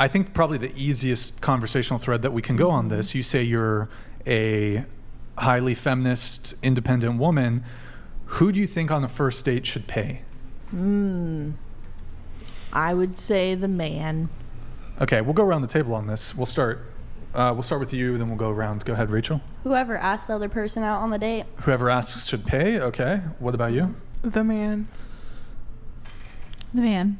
I think probably the easiest conversational thread that we can go on this, you say you're a highly feminist, independent woman. Who do you think on a first date should pay? I would say the man. Okay, we'll go around the table on this. We'll start with you, then we'll go around. Go ahead, Rachel. Whoever asks the other person out on the date. Whoever asks should pay. Okay. What about you? The man. The man.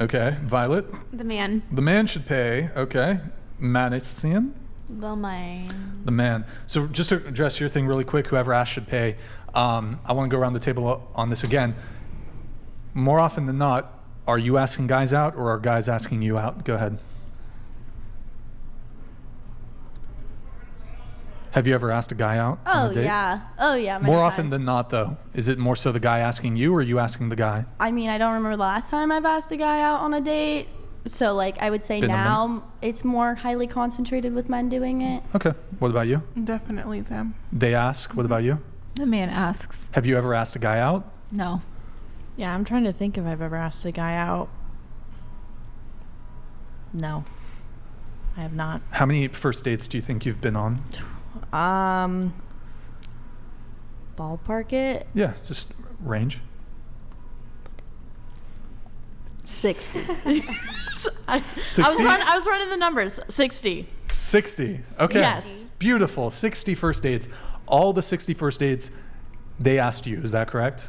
Okay. Violet? The man. The man should pay. Okay. Madison? The man. The man. So just to address your thing really quick, whoever asks should pay. I want to go around the table on this again. More often than not, are you asking guys out or are guys asking you out? Go ahead. Have you ever asked a guy out on a date? Yeah. More often than not, though. Is it more so the guy asking you or are you asking the guy? I mean, I don't remember the last time I've asked a guy out on a date. So, like, I would say now it's more highly concentrated with men doing it. Okay. What about you? Definitely them. They ask. What about you? The man asks. Have you ever asked a guy out? No. Yeah, I'm trying to think if I've ever asked a guy out. No. I have not. How many first dates do you think you've been on? Ballpark it. Yeah, just range. 60. 60? I was running the numbers. 60. 60. Okay. Yes. Beautiful. 60 first dates. All the 60 first dates, they asked you. Is that correct?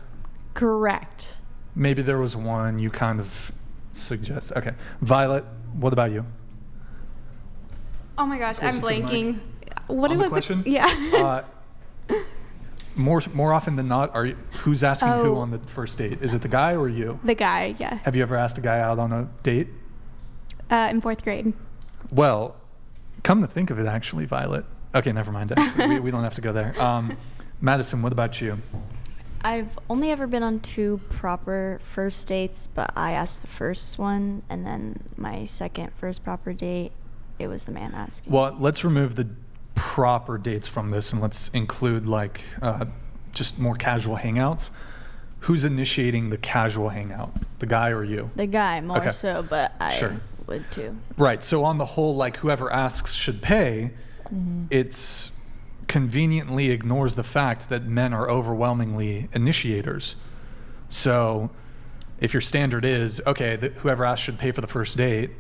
Correct. Maybe there was one you kind of suggest. Okay. Violet, what about you? Oh my gosh, Closer I'm to the mic. blanking. What On was the question? it? Yeah. More often than not, who's asking who on the first date? Is it the guy or you? The guy, yeah. Have you ever asked a guy out on a date? In 4th grade. Well, come to think of it, actually, Violet. Okay, never mind. Actually, we don't have to go there. Madison, what about you? I've only ever been on 2 proper first dates, but I asked the first one, and then my first proper date, it was the man asking. Well, let's remove the proper dates from this and let's include just more casual hangouts. Who's initiating the casual hangout? The guy or you? The guy more Okay. so, but I Sure. would too. Right. So on the whole, whoever asks should pay. It's conveniently ignores the fact that men are overwhelmingly initiators. So if your standard is, okay, whoever asks should pay for the first date,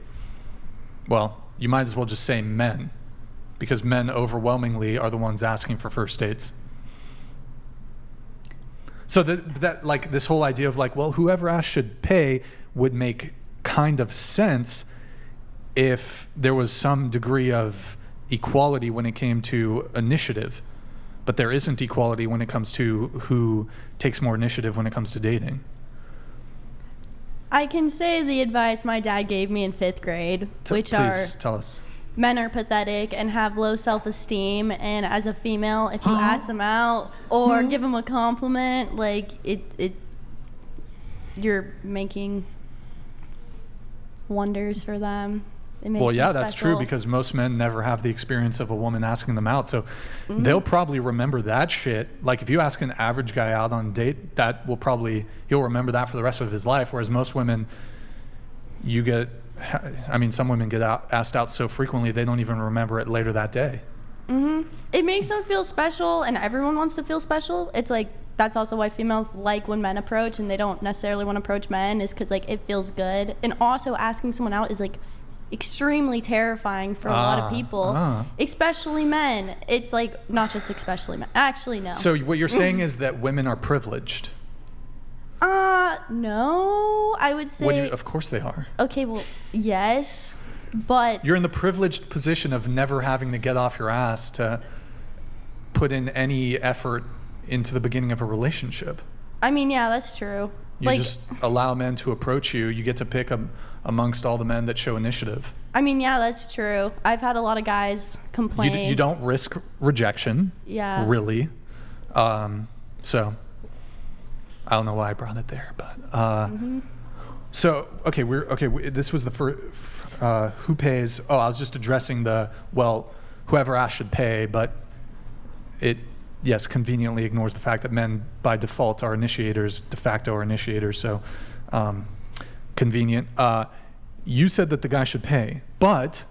well, you might as well just say men, because men overwhelmingly are the ones asking for first dates. So that this whole idea of whoever asks should pay would make kind of sense if there was some degree of equality when it came to initiative, but there isn't equality when it comes to who takes more initiative when it comes to dating. I can say the advice my dad gave me in 5th grade, Please tell us. Men are pathetic and have low self-esteem, and as a female, if you ask them out or give them a compliment, you're making wonders for them. It makes Well, yeah, them that's true, special. because most men never have the experience of a woman asking them out, so they'll probably remember that shit. If you ask an average guy out on a date, he'll remember that for the rest of his life, whereas most women, some women get asked out so frequently they don't even remember it later that day. It makes them feel special, and everyone wants to feel special. It's that's also why females like when men approach, and they don't necessarily want to approach men, is because it feels good. And also asking someone out is extremely terrifying for a lot of people, especially men. It's not just especially men. Actually, no. So what you're saying is that women are privileged? No, I would say. Of course they are. Okay, well, yes, but You're in the privileged position of never having to get off your ass to put in any effort into the beginning of a relationship. I mean, yeah, that's true. You just allow men to approach you. You get to pick amongst all the men that show initiative. I mean, yeah, that's true. I've had a lot of guys complain. You don't risk rejection. Yeah. Really. So I don't know why I brought it there, but so this was the first. Who pays? Oh, I was just addressing whoever asks should pay, but it conveniently ignores the fact that men by default are initiators, de facto are initiators. So convenient. you said that the guy should pay, but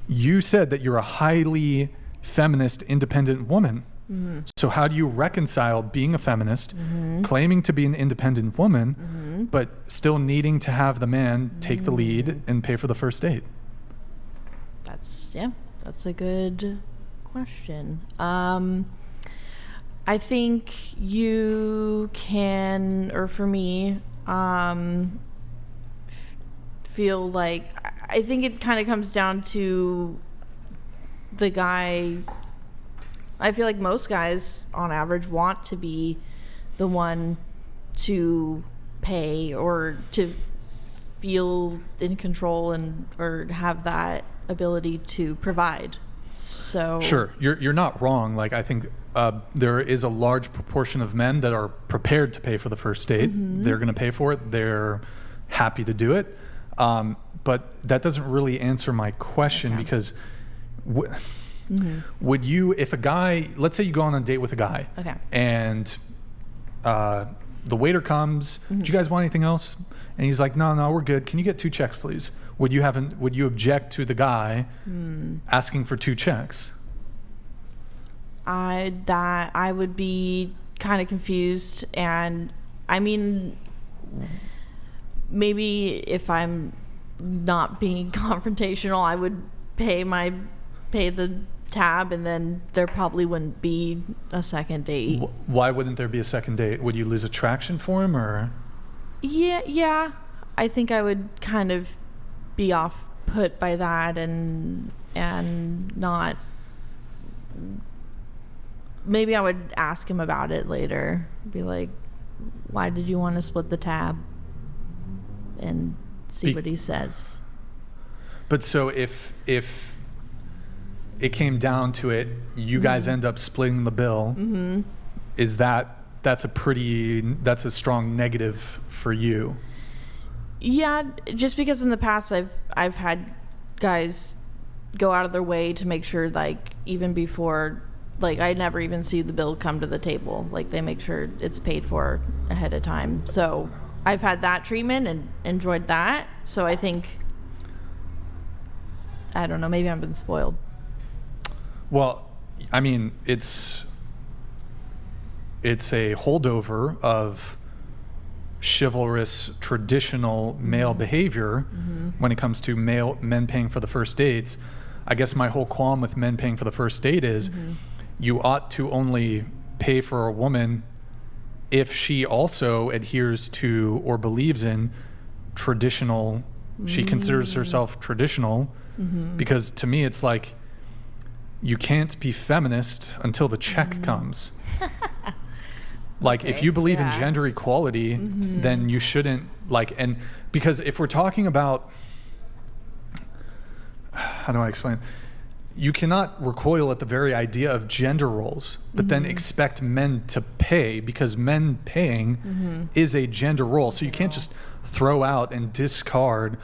you said that you're a highly feminist, independent woman. So how do you reconcile being a feminist, claiming to be an independent woman, but still needing to have the man take the lead and pay for the first date? That's a good question. I think you can, or for me, feel like, I think it kind of comes down to the guy. I feel like most guys on average want to be the one to pay or to feel in control and or have that ability to provide. So Sure, you're not wrong. Like, I think there is a large proportion of men that are prepared to pay for the first date. They're going to pay for it. They're happy to do it. But that doesn't really answer my question, because would you, if a guy, let's say you go on a date with a guy, and the waiter comes, do you guys want anything else? And he's like, no, we're good. Can you get 2 checks, please? Would you object to the guy asking for 2 checks? I would be kind of confused, and I mean, maybe if I'm not being confrontational, I would pay the tab, and then there probably wouldn't be a second date. Why wouldn't there be a second date? Would you lose attraction for him, or? Yeah. I think I would kind of be off put by that, and not. Maybe I would ask him about it later. Be like, why did you want to split the tab? And see what he says. But so if it came down to it, you guys end up splitting the bill, is that's a strong negative for you? Yeah, just because in the past I've had guys go out of their way to make sure, like, even before, like, I never even see the bill come to the table. Like, they make sure it's paid for ahead of time. So I've had that treatment and enjoyed that. So I think, I don't know, maybe I've been spoiled. Well, I mean, it's a holdover of chivalrous, traditional male behavior when it comes to men paying for the first dates. I guess my whole qualm with men paying for the first date is you ought to only pay for a woman if she also adheres to or believes in traditional, she considers herself traditional, because to me it's like, you can't be feminist until the check comes. Like, if you believe in gender equality, then you shouldn't, like, and because if we're talking about, how do I explain? You cannot recoil at the very idea of gender roles, but then expect men to pay, because men paying is a gender role. So you can't just throw out and discard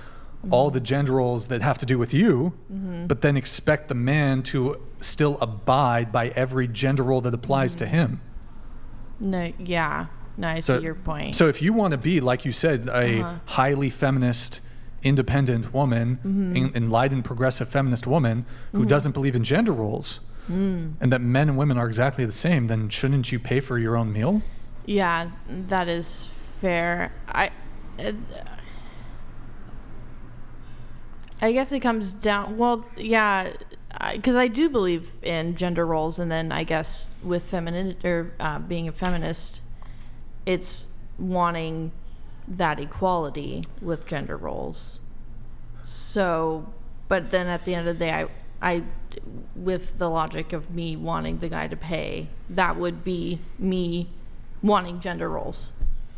all the gender roles that have to do with you, but then expect the man to still abide by every gender role that applies to him. No, I see your point. So if you want to be, like you said, a highly feminist, independent woman, enlightened, progressive feminist woman who doesn't believe in gender roles, and that men and women are exactly the same, then shouldn't you pay for your own meal? Yeah, that is fair. I guess it comes down, well, yeah, because I do believe in gender roles, and then I guess with being a feminist, it's wanting that equality with gender roles. So, but then at the end of the day, I with the logic of me wanting the guy to pay, that would be me wanting gender roles.